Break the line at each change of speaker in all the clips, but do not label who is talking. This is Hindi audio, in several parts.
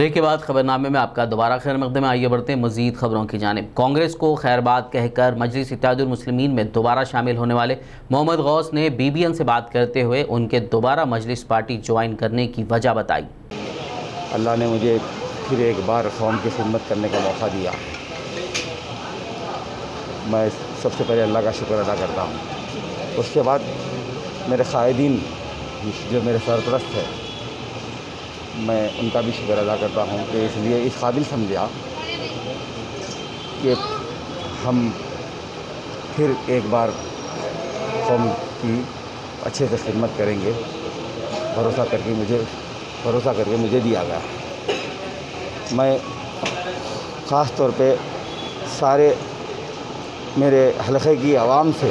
ब्रेक के बाद खबरनामे में आपका दोबारा खैर मकदम। आइए बढ़ते हैं मजीद खबरों की जानिब। कांग्रेस को खैरबाद कहकर मजलिस इत्तेहादुल मुस्लिमीन में दोबारा शामिल होने वाले मोहम्मद गौस ने BBN से बात करते हुए उनके दोबारा मजलिस पार्टी ज्वाइन करने की वजह बताई।
अल्लाह ने मुझे फिर एक बार कौम की खिदमत करने का मौका दिया। मैं सबसे पहले अल्लाह का शुक्र अदा करता हूँ। उसके बाद मेरे कायदीन जो मेरे सरपरस्त है, मैं उनका भी शुक्र अदा करता हूँ कि इसलिए इस काबिल समझा कि हम फिर एक बार कौम की अच्छे से खिदमत करेंगे। भरोसा करके मुझे दिया गया। मैं ख़ास तौर पे सारे मेरे हलक़े की आवाम से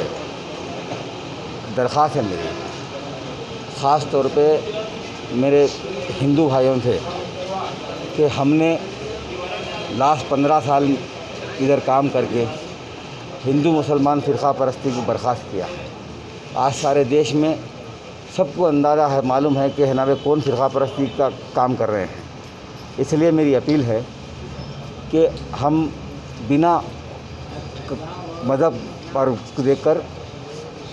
दरख्वास्त है मेरी, ख़ास तौर पे मेरे हिंदू भाइयों से, कि हमने लास्ट 15 साल इधर काम करके हिंदू मुसलमान फ़िरक़ा परस्ती को बर्खास्त किया। आज सारे देश में सबको अंदाज़ा है, मालूम है कि जनाब कौन फ़िरक़ा परस्ती का काम कर रहे हैं। इसलिए मेरी अपील है कि हम बिना मज़हब पर देखकर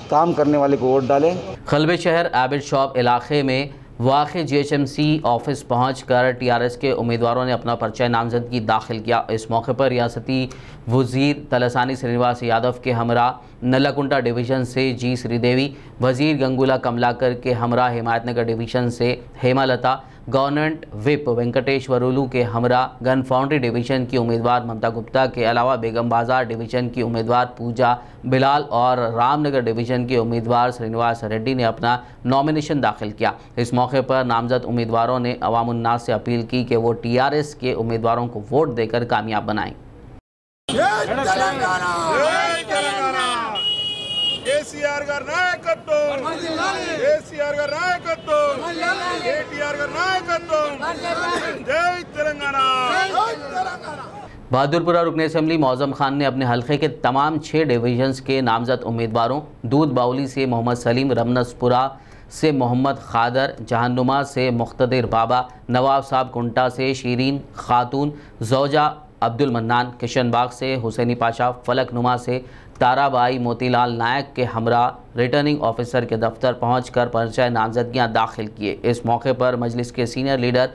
काम करने वाले को वोट डालें।
खलबे शहर आबिद शॉप इलाके में वाक़ GHMC ऑफिस पहुंचकर TRS के उम्मीदवारों ने अपना पर्चा नामजदगी दाखिल किया। इस मौके पर रियासती वज़ीर तलसानी श्रीनिवास यादव के हमरा नलाकुंटा डिवीज़न से G श्रीदेवी, वज़ीर गंगूला कमलाकर के हमरा हिमायतनगर डिवीज़न से हेमालता, गवर्नमेंट विप वेंकटेश्वरुलू के हमरा गन फाउंड्री डिवीज़न की उम्मीदवार ममता गुप्ता के अलावा बेगम बाज़ार डिवीज़न की उम्मीदवार पूजा बिलाल और रामनगर डिवीज़न के उम्मीदवार श्रीनिवास रेड्डी ने अपना नॉमिनेशन दाखिल किया। इस मौके पर नामजद उम्मीदवारों ने अवामुन्नास से अपील की कि वो TRS के उम्मीदवारों को वोट देकर कामयाब बनाएं।
కేసీఆర్ గారి నాయకత్వం, కేసీఆర్ గారి నాయకత్వం, కేటీఆర్ గారి నాయకత్వం, జై తెలంగాణ।
बहादुरपुरा रुकन असम्बली मौज़म खान ने अपने हल्के के तमाम 6 डिवीजन्स के नामजद उम्मीदवारों दूध बाउली से मोहम्मद सलीम, रमनसपुरा से मोहम्मद खादर, जहानुमा से मुख्तदिर बाबा, नवाब साहब कुंटा से शीरीन खातून, जौजा अब्दुल मन्नान, किशनबाग से हुसैनी पाशा, फलकनुमा से ताराबाई, मोतीलाल नायक के हमरा रिटर्निंग ऑफिसर के दफ्तर पहुंचकर पर्चा नामजदगियां दाखिल किए। इस मौके पर मजलिस के senior leader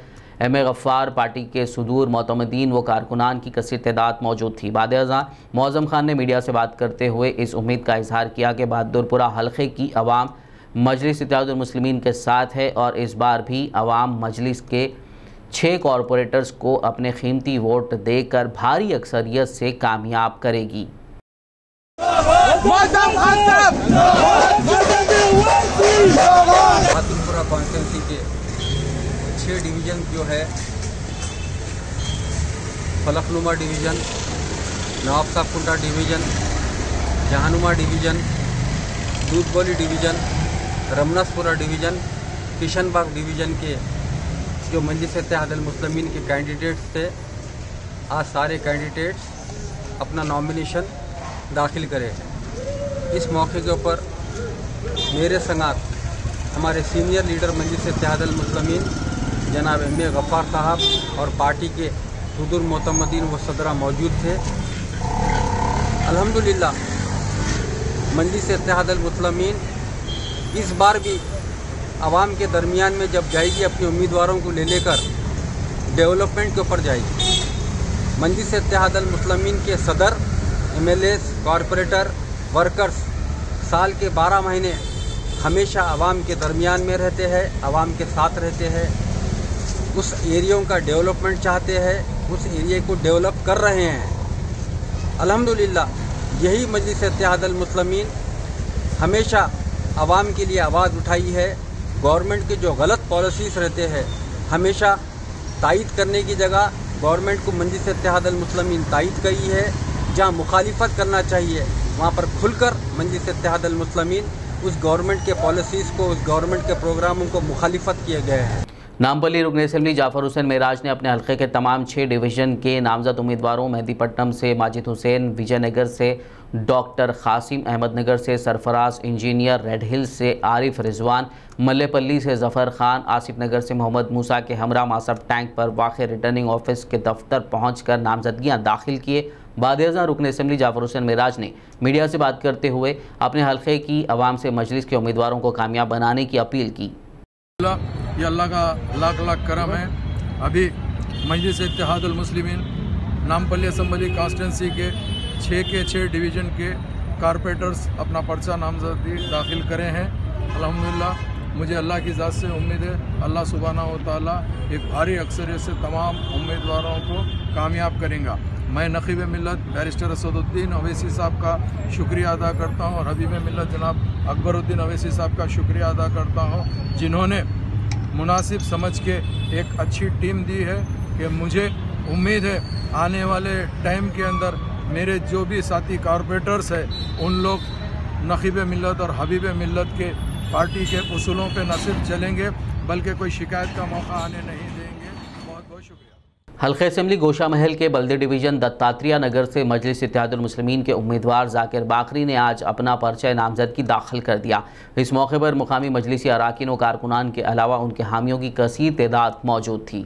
M.A. Gaffar, party के सुदूर मोतमदीन व कारकुनान की कसीर तादाद मौजूद थी। बाद-ए-अज़ां मौज़म खान ने मीडिया से बात करते हुए इस उम्मीद का इजहार किया कि बहादुरपुरा हल्के की अवाम मजलिस इत्तेहादुल मुस्लिमीन के साथ है और इस बार भी अवाम मजलिस के 6 कॉरपोरेटर्स को अपने कीमती वोट देकर भारी अक्सरियत से कामयाब करेगी।
बहादुरपुरा कॉन्स्टिट्यूंसी के 6 डिवीज़न जो है, Falaknuma division, Nawab Sahab Kunta division, Jahanuma division, Doodhbowli division, Ramnaspura division, Kishanbagh division के जो मजलिस इत्तेहादुल मुस्लिमीन के कैंडिडेट्स थे, आज सारे कैंडिडेट्स अपना नॉमिनेशन दाखिल करे। इस मौके के ऊपर मेरे संगात हमारे सीनियर लीडर मजलिस इत्तेहादुल मुस्लिमीन जनाब M.A. गफ्फार साहब और पार्टी के सुदूर मोतमदीन व सदरा मौजूद थे। अल्हम्दुलिल्लाह मजलिस इत्तेहादुल मुस्लिमीन इस बार भी आवाम के दरमियान में जब जाएगी, अपने उम्मीदवारों को ले लेकर डेवलपमेंट के ऊपर जाएगी। मजलिस इत्तेहादुल मुस्लिमीन के सदर, MLAs, कॉरपोरेटर, वर्कर्स साल के 12 महीने हमेशा आवाम के दरमियान में रहते हैं, आवाम के साथ रहते हैं, उस एरियों का डेवलपमेंट चाहते हैं, उस एरिया को डेवलप कर रहे हैं। अल्हम्दुलिल्लाह यही मजलिस इत्तेहादुल मुस्लिमीन हमेशा आवाम के लिए आवाज़ उठाई है। गवर्नमेंट के जो गलत पॉलिसीज़ रहते हैं, हमेशा तायद करने की जगह गवर्नमेंट को मजलिस इत्तेहादुल मुस्लिमीन तायद करी है। जहाँ मुखालिफत करना चाहिए वहाँ पर खुलकर मजलिस इत्तेहादुल मुस्लिमीन उस गवर्नमेंट के पॉलिसीज़ को, उस गवर्नमेंट के प्रोग्रामों को मुखालिफत किए गए हैं।
नामपल्ली रुकन असेंबली जाफर हुसैन मेराज ने अपने हल्के के तमाम 6 डिवीज़न के नामजद उम्मीदवारों मेहदीपट्टनम से माजिद हुसैन, विजयनगर से डॉक्टर कासिम, अहमदनगर से सरफराज इंजीनियर, रेड हिल्स से आरिफ रिजवान, मल्लेपल्ली से जफ़र खान, आसिफ नगर से मोहम्मद मूसा के हमरा मासब टैंक पर वाक़ रिटर्निंग ऑफिस के दफ्तर पहुँचकर नामजदगियाँ दाखिल किए। बाद-ए-अज़ां रुकन असेंबली जाफर हुसैन मेराज ने मीडिया से बात करते हुए अपने हल्के की आवाम से मजलिस के उम्मीदवारों को कामयाब बनाने की अपील की।
ये अल्लाह का लाख लाख करम है। अभी मजलिस इत्तेहादुल मुस्लिमीन नामपल्ली असम्बली कॉन्स्टिट्यूंसी के 6 डिवीज़न के कारपोरेटर्स अपना पर्चा नामजदगी दाखिल करे हैं। अल्हम्दुलिल्लाह मुझे अल्लाह की ज़ात से उम्मीद है अल्लाह सुब्हानहू व तआला एक भारी अक्सरियत से तमाम उम्मीदवारों को कामयाब करेंगे। मैं नक़ीब मिल्लत बैरिस्टर असदुद्दीन अवैसी साहब का शुक्रिया अदा करता हूँ और हबीब मिल्लत जनाब अकबरुद्दीन अवैसी साहब का शुक्रिया अदा करता हूँ, जिन्होंने मुनासिब समझ के एक अच्छी टीम दी है कि मुझे उम्मीद है आने वाले टाइम के अंदर मेरे जो भी साथी कारपोरेटर्स हैं उन लोग नक़ीब मिल्लत और हबीब मिल्लत के पार्टी के उसूलों पे न सिर्फ चलेंगे बल्कि कोई शिकायत का मौका आने नहीं देंगे। बहुत बहुत शुक्रिया।
हल्के असेंबली गोशा महल के बल्दी डिवीज़न दत्तात्रेय नगर से मजलिस इत्तेहादुल मुस्लिमीन के उम्मीदवार जाकिर बाकरी ने आज अपना पर्चा नामजदगी दाखिल कर दिया। इस मौके पर मुकामी मजलिसी अराकीन व कारकुनान के अलावा उनके हामियों की कसीर तादाद मौजूद थी।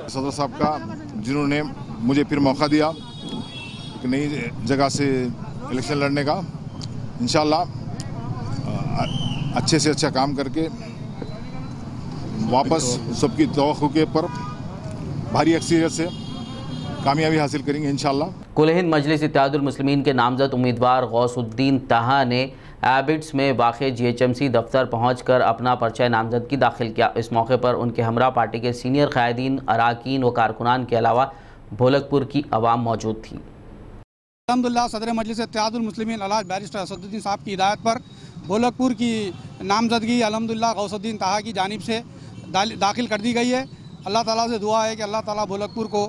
सदर साहब का जिन्होंने मुझे फिर मौका दिया एक नई जगह से इलेक्शन लड़ने का, इंशाल्लाह अच्छे से अच्छा काम करके वापस सबकी तवक्को के पर भारी अक्सरियत से कामयाबी हासिल करेंगे इंशाल्लाह।
कुल हिंद मजलिस इत्तेहादुल मुस्लिमीन के नामजद उम्मीदवार गौसुद्दीन तहा ने एबिट्स में वाक़े GHMC दफ्तर पहुंचकर अपना पर्चा नामजदगी दाखिल किया। इस मौके पर उनके हमरा पार्टी के सीनियर क़ायदीन, अराकीन व कारकुनान के अलावा भोलकपुर की आवाम मौजूद थी।
अल्हम्दुलिल्लाह सदर मजलिस इत्तेहादुल मुस्लिमीन अल्हाज बैरिस्टर असदुद्दीन साहब की हिदायत पर भोलकपुर की नामजदगी अल्हम्दुलिल्लाह गौसुद्दीन तहा की जानिब से दाखिल कर दी गई है। अल्लाह ताला से दुआ है कि अल्लाह ताला भोलकपुर को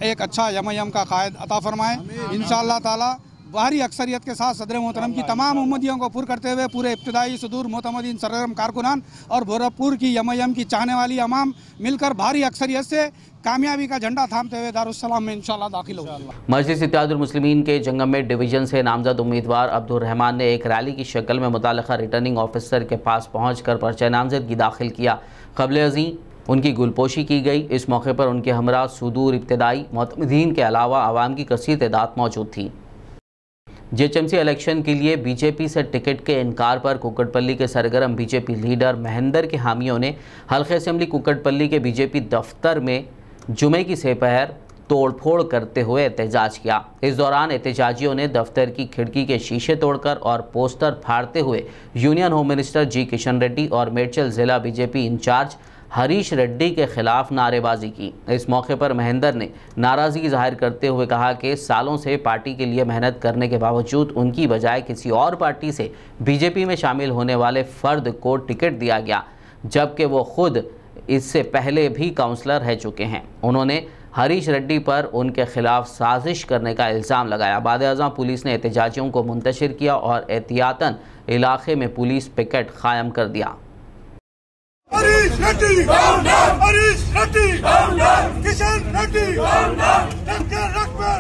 एक अच्छा यम का कायद अता फरमाए। इंशाअल्लाह ताला भारी अक्सरियत के साथ सदर मोहतरम की तमाम उम्मीदियों को पूरा करते हुए पूरे इब्तिदाई सुदूर मोतमदीन सरगर्म कारकुनान और भोलकपुर की यम की चाहने वाली अवाम मिलकर भारी अक्सरियत से कामयाबी का झंडा थामते हुए दारुस्सलाम में इंशाअल्लाह दाखिल होगा।
मजलिस इत्तेहादुल मुस्लिमीन के जंगमेट डिवीज़न से नामजद उम्मीदवार अब्दुर रहमान ने एक रैली की शक्ल में मुताल्लिक़ा रिटर्निंग ऑफिसर के पास पहुंचकर पर्चा नामजदगी दाखिल किया। क़ब्ल अज़ीं उनकी गुलपोशी की गई। इस मौके पर उनके हमरा सुदूर इब्तिदाई मोतमदीन के अलावा आवाम की कसीर तादाद मौजूद थी। GHMC इलेक्शन के लिए बीजेपी से टिकट के इनकार पर कुक्कड़पल्ली के सरगर्म बीजेपी लीडर महेंदर के हामियों ने हल्के असेंबली कुक्कड़पल्ली के बीजेपी दफ्तर में जुमे की सेपहर तोड़फोड़ करते हुए एहतजाज किया। इस दौरान एहतजाजियों ने दफ्तर की खिड़की के शीशे तोड़कर और पोस्टर फाड़ते हुए यूनियन होम मिनिस्टर जी किशन रेड्डी और मेडचल ज़िला बीजेपी इंचार्ज हरीश रेड्डी के खिलाफ नारेबाजी की। इस मौके पर महेंदर ने नाराज़गी जाहिर करते हुए कहा कि सालों से पार्टी के लिए मेहनत करने के बावजूद उनकी बजाय किसी और पार्टी से बीजेपी में शामिल होने वाले फ़र्द को टिकट दिया गया, जबकि वो खुद इससे पहले भी काउंसलर रह चुके हैं। उन्होंने हरीश रेड्डी पर उनके खिलाफ साजिश करने का इल्ज़ाम लगाया। बाद-ए-अज़ां पुलिस ने एहतजाजियों को मुंतशिर किया और एहतियातन इलाके में पुलिस पिकेट कायम कर दिया।
Harish Reddy, Harish Reddy, Kishan Reddy, doctor Akbar,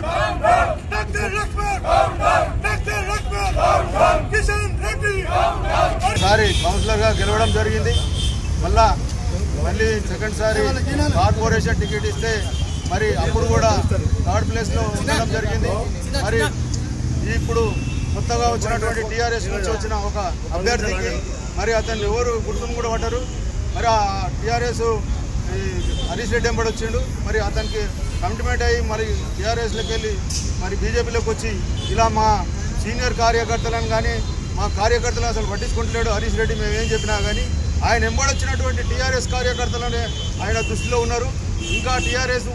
doctor Akbar, Kishan Reddy.
सारी काउंसलर గా గెలవడం జరిగింది। మళ్ళీ సెకండ్ సారి కార్పొరేషన్ టికెట్ ఇస్తే మరి అప్పుడు కూడా థర్డ్ ప్లేస్ లో ఉండడం జరిగింది। మరి ఇప్పుడు కొత్తగా వచ్చినటువంటి టిఆర్ఎస్ నుంచి వచ్చిన ఒక అభ్యర్థికి మరి అతన్ని ఎవరు గుర్తును కూడా పడ్డారు। మరి ఆ టిఆర్ఎస్ హరీష్ రెడ్డి ఎంబడి వచ్చిండు। మరి అతనికి కమిట్మెంట్ అయ్యి మరి టిఆర్ఎస్లోకి వెళ్ళి మరి బీజేపీలోకి వచ్చి ఇలా మా సీనియర్ కార్యకర్తలను కానీ మా కార్యకర్తలను అసలు పట్టించుకుంటలేడు హరీష్ రెడ్డి। మేము ఏం చెప్పినా కానీ ఆయన ఎంబడి వచ్చినటువంటి టీఆర్ఎస్ కార్యకర్తలనే ఆయన దృష్టిలో ఉన్నారు। ఇంకా టీఆర్ఎస్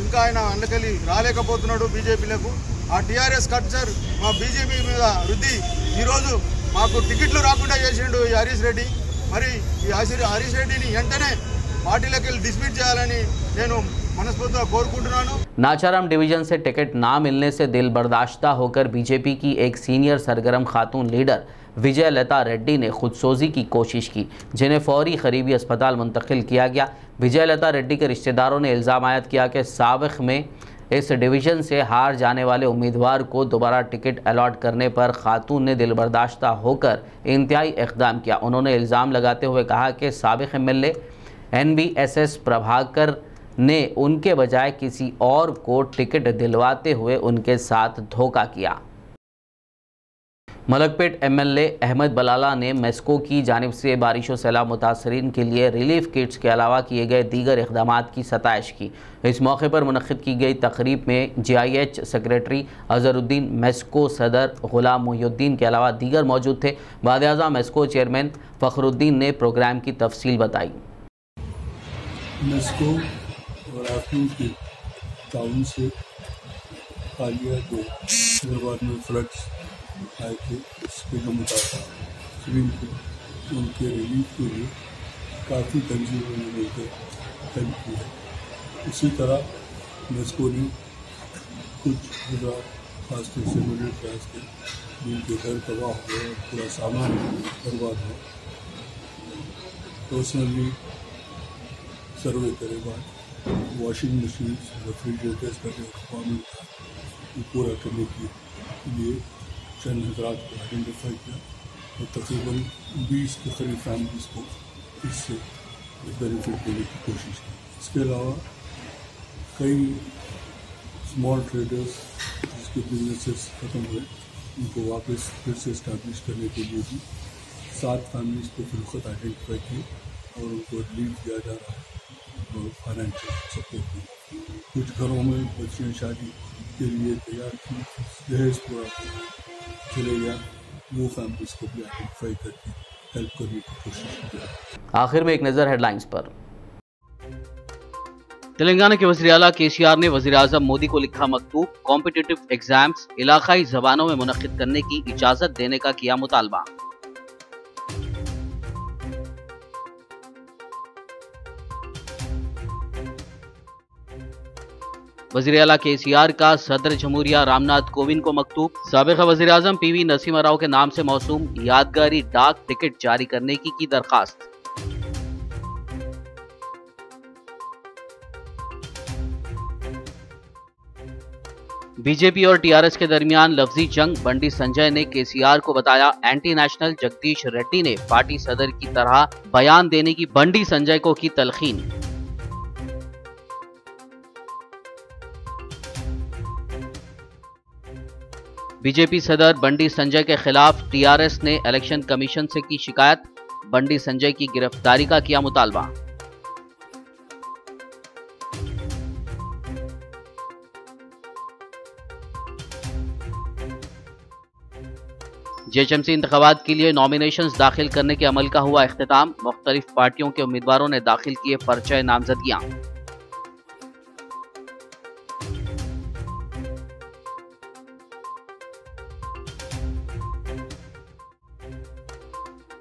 ఇంకా ఆయన అందుకెళ్ళి రాలేకపోతున్నాడు బీజేపీలకు। ఆ టీఆర్ఎస్ కల్చర్ మా బీజేపీ మీద రుద్ది ఈరోజు మాకు టికెట్లు రాకుండా చేసిండు ఈ హరీష్ రెడ్డి। మరి ఈ హరీష్ రెడ్డిని వెంటనే పార్టీలోకి వెళ్ళి డిస్మిస్ చేయాలని నేను మనస్ఫూర్తిగా కోరుకుంటున్నాను।
नाचाराम डिवीजन से टिकट ना मिलने से दिल बर्दाश्ता होकर बीजेपी की एक सीनियर सरगर्म खातून लीडर विजय लता रेड्डी ने खुदसोजी की कोशिश की, जिन्हें फौरी करीबी अस्पताल मुंतकिल किया गया। विजय लता रेड्डी के रिश्तेदारों ने इल्ज़ाम आयद किया कि साबिक़ में इस डिवीज़न से हार जाने वाले उम्मीदवार को दोबारा टिकट अलॉट करने पर खातून ने दिल बर्दाश्ता होकर इंतहाई इक़दाम किया। उन्होंने इल्ज़ाम लगाते हुए कहा कि साबिक़ MLA NBSS प्रभाकर ने उनके बजाय किसी और को टिकट दिलवाते हुए उनके साथ धोखा किया। मलकपेट MLA अहमद बलाला ने मेस्को की जानिब से बारिशों सैलाब मुतासरीन के लिए रिलीफ किट्स के अलावा किए गए दीगर इक़दामात की सताइश की। इस मौके पर मुनक़्क़िद की गई तकरीब में GIH सेक्रेटरी अज़हरुद्दीन, मेस्को सदर ग़ुलाम मुहिउद्दीन के अलावा दीगर मौजूद थे। वज़ीर-ए-आज़म मेस्को चेयरमैन फ़खरुद्दीन ने प्रोग्राम की तफसील बताई।
मेस्को और आफियों के ताउन से हालिया दो हैदराबाद में फ्लड्स आए थे, इसके मुताबिक उनके रिलीफ के लिए काफ़ी तंजीमों ने मिलकर हेल्प की है। इसी तरह मेस्को ने कुछ हज़ार खासतौर से मिडिल क्लास के जिनके घर तबाह हो गए, पूरा सामान बर्बाद हो, पर्सनली सर्वे करे बाद वॉशिंग मशीन, रेफ्रिजरेटर्स का जो रिक्वायरमेंट था वो पूरा करने के लिए चंद हज़रात को आइडेंटिफाई किया और तकरीबन 20 के करीब फैमिलीज़ को इससे बेनिफिट देने की कोशिश की। इसके अलावा कई स्मॉल ट्रेडर्स जिसके बिजनेसेस ख़त्म हुए उनको वापस फिर से इस्टेब्लिश करने के लिए भी 7 फैमिलीज़ को फिर वक्त आइडेंटिफाई किए और उनको रिलीफ दिया जा रहा है और फाइनेंशियल सपोर्ट भी। कुछ घरों में बच्चियाँ शादी के लिए तैयार थी, दहेज पूरा चले गया, वो फैमिलीज़ को भी आइडेंटिफाई करके हेल्प करने की कोशिश की।
आखिर में एक नज़र हेडलाइंस पर। तेलंगाना के वज़ीर आला KCR ने वज़ीर-ए-आज़म मोदी को लिखा मकतूब, कॉम्पिटिटिव एग्जाम्स इलाकाई ज़बानों में मुनक़्क़िद करने की इजाज़त देने का किया मुतालबा। वज़ीर आला KCR का सदर जमहूरिया रामनाथ कोविंद को मकतूब, साबिक़ वज़ीर आज़म PV नरसिम्हा राव के नाम से मौसूम यादगारी डाक टिकट जारी करने की दरख्वास्त। बीजेपी और TRS के दरमियान लफ्जी जंग, बंडी संजय ने KCR को बताया एंटी नेशनल। जगदीश रेड्डी ने पार्टी सदर की तरह बयान देने की बंडी संजय को की तलखीन। बीजेपी सदर बंडी संजय के खिलाफ TRS ने इलेक्शन कमीशन से की शिकायत, बंडी संजय की गिरफ्तारी का किया मुतालबा। JHMC इंतखाबात के लिए नॉमिनेशंस दाखिल करने के अमल का हुआ इख्तिताम, मुख्तलिफ पार्टियों के उम्मीदवारों ने दाखिल किए पर्चे नामजदगियां।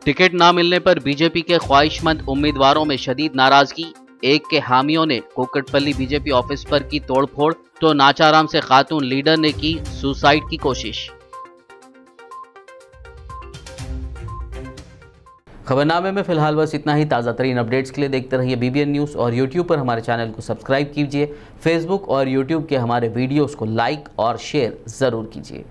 टिकट ना मिलने पर बीजेपी के ख्वाहिशमंद उम्मीदवारों में शदीद नाराजगी। एक के हामियों ने कोकटपल्ली बीजेपी ऑफिस पर की तोड़फोड़, तो नाचाराम से खातून लीडर ने की सुसाइड की कोशिश। खबरनामे में फिलहाल बस इतना ही। ताज़ा तरीन अपडेट्स के लिए देखते रहिए BBN न्यूज़ और YouTube पर हमारे चैनल को सब्सक्राइब कीजिए। फेसबुक और YouTube के हमारे वीडियोस को लाइक और शेयर ज़रूर कीजिए।